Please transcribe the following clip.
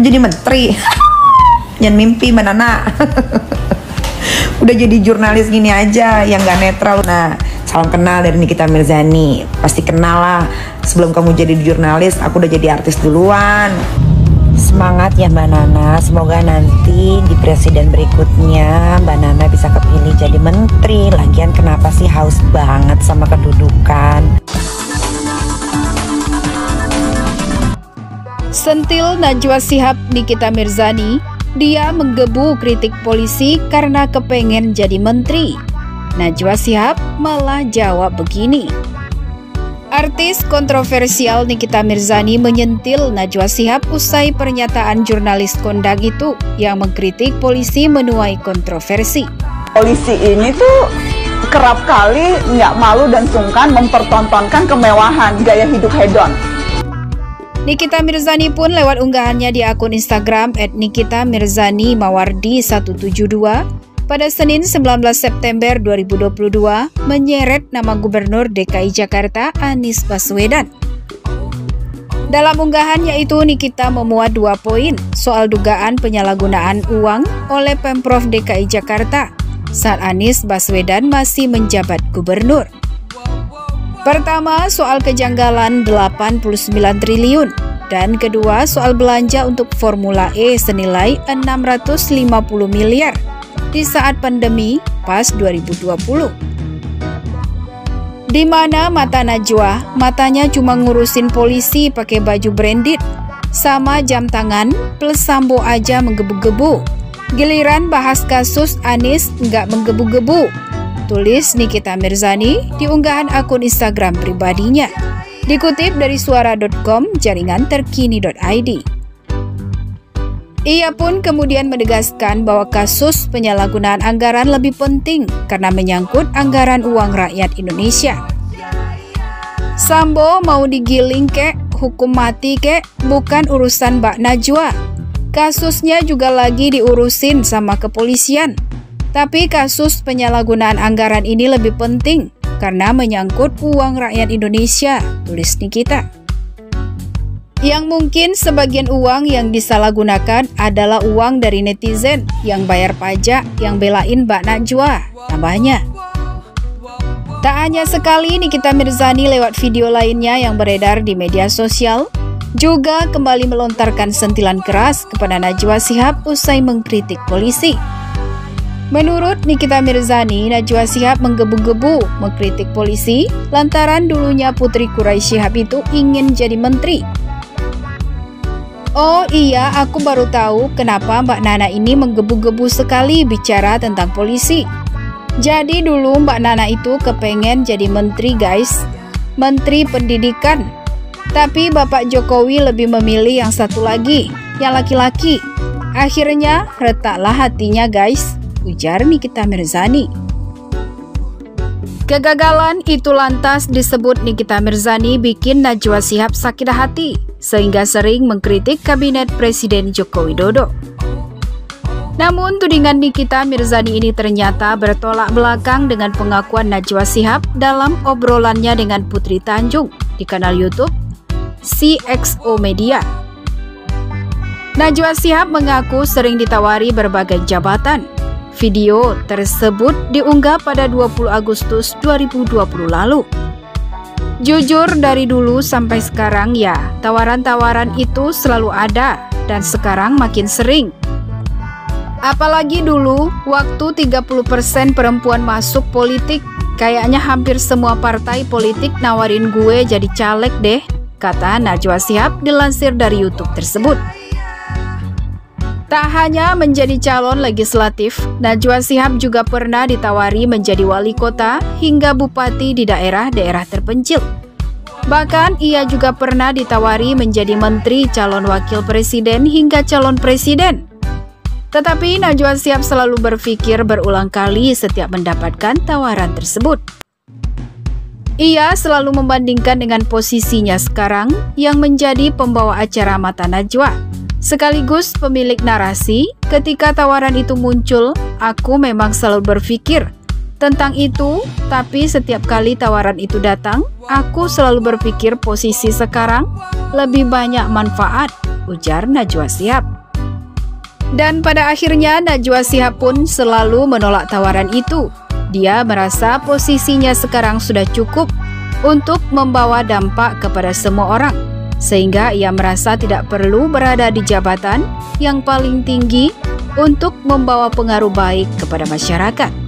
Aku jadi menteri. Jangan mimpi Mbak Nana. Udah jadi jurnalis gini aja yang gak netral. Nah, salam kenal dari Nikita Mirzani. Pasti kenal lah. Sebelum kamu jadi jurnalis, aku udah jadi artis duluan. Semangat ya Mbak Nana. Semoga nanti di presiden berikutnya Mbak Nana bisa kepilih jadi menteri. Lagian kenapa sih haus banget sama kedudukan? Sentil Najwa Shihab Nikita Mirzani, dia menggebu kritik polisi karena kepengen jadi menteri. Najwa Shihab malah jawab begini. Artis kontroversial Nikita Mirzani menyentil Najwa Shihab usai pernyataan jurnalis kondang itu yang mengkritik polisi menuai kontroversi. Polisi ini tuh kerap kali nggak malu dan sungkan mempertontonkan kemewahan, gaya hidup hedon. Nikita Mirzani pun lewat unggahannya di akun Instagram @nikitamirzani_mawardi172 pada Senin 19 September 2022 menyeret nama Gubernur DKI Jakarta Anies Baswedan. Dalam unggahannya itu Nikita memuat 2 poin soal dugaan penyalahgunaan uang oleh Pemprov DKI Jakarta saat Anies Baswedan masih menjabat gubernur. Pertama, soal kejanggalan 89 triliun dan kedua soal belanja untuk Formula E senilai 650 miliar di saat pandemi pas 2020. Di mana mata Najwa, matanya cuma ngurusin polisi pakai baju branded sama jam tangan plus sambo aja menggebu-gebu. Giliran bahas kasus Anies nggak menggebu-gebu. Tulis Nikita Mirzani di unggahan akun Instagram pribadinya. Dikutip dari suara.com jaringan terkini.id. Ia pun kemudian menegaskan bahwa kasus penyalahgunaan anggaran lebih penting karena menyangkut anggaran uang rakyat Indonesia. Sambo mau digiling kek, hukum mati kek, bukan urusan Mbak Najwa. Kasusnya juga lagi diurusin sama kepolisian. Tapi kasus penyalahgunaan anggaran ini lebih penting karena menyangkut uang rakyat Indonesia, tulis Nikita. Yang mungkin sebagian uang yang disalahgunakan adalah uang dari netizen yang bayar pajak yang belain Mbak Najwa, tambahnya. Tak hanya sekali, Nikita Mirzani lewat video lainnya yang beredar di media sosial juga kembali melontarkan sentilan keras kepada Najwa Shihab usai mengkritik polisi. Menurut Nikita Mirzani, Najwa Shihab menggebu-gebu mengkritik polisi lantaran dulunya putri Quraisy Shihab itu ingin jadi menteri. Oh iya, aku baru tahu kenapa Mbak Nana ini menggebu-gebu sekali bicara tentang polisi. Jadi dulu Mbak Nana itu kepengen jadi menteri guys, menteri pendidikan. Tapi Bapak Jokowi lebih memilih yang satu lagi, yang laki-laki. Akhirnya retaklah hatinya guys, ujar Nikita Mirzani. Kegagalan itu lantas disebut Nikita Mirzani bikin Najwa Shihab sakit hati, sehingga sering mengkritik kabinet Presiden Joko Widodo. Namun tudingan Nikita Mirzani ini ternyata bertolak belakang dengan pengakuan Najwa Shihab dalam obrolannya dengan Putri Tanjung di kanal YouTube CXO Media. Najwa Shihab mengaku sering ditawari berbagai jabatan. Video tersebut diunggah pada 20 Agustus 2020 lalu. Jujur dari dulu sampai sekarang ya, tawaran-tawaran itu selalu ada dan sekarang makin sering. Apalagi dulu, waktu 30% perempuan masuk politik, kayaknya hampir semua partai politik nawarin gue jadi caleg deh, kata Najwa Shihab dilansir dari YouTube tersebut. Tak hanya menjadi calon legislatif, Najwa Shihab juga pernah ditawari menjadi wali kota hingga bupati di daerah-daerah terpencil. Bahkan ia juga pernah ditawari menjadi menteri, calon wakil presiden hingga calon presiden. Tetapi Najwa Shihab selalu berpikir berulang kali setiap mendapatkan tawaran tersebut. Ia selalu membandingkan dengan posisinya sekarang yang menjadi pembawa acara Mata Najwa. Sekaligus pemilik narasi, ketika tawaran itu muncul, aku memang selalu berpikir tentang itu, tapi setiap kali tawaran itu datang, aku selalu berpikir posisi sekarang lebih banyak manfaat, ujar Najwa Shihab. Dan pada akhirnya Najwa Shihab pun selalu menolak tawaran itu. Dia merasa posisinya sekarang sudah cukup untuk membawa dampak kepada semua orang, sehingga ia merasa tidak perlu berada di jabatan yang paling tinggi untuk membawa pengaruh baik kepada masyarakat.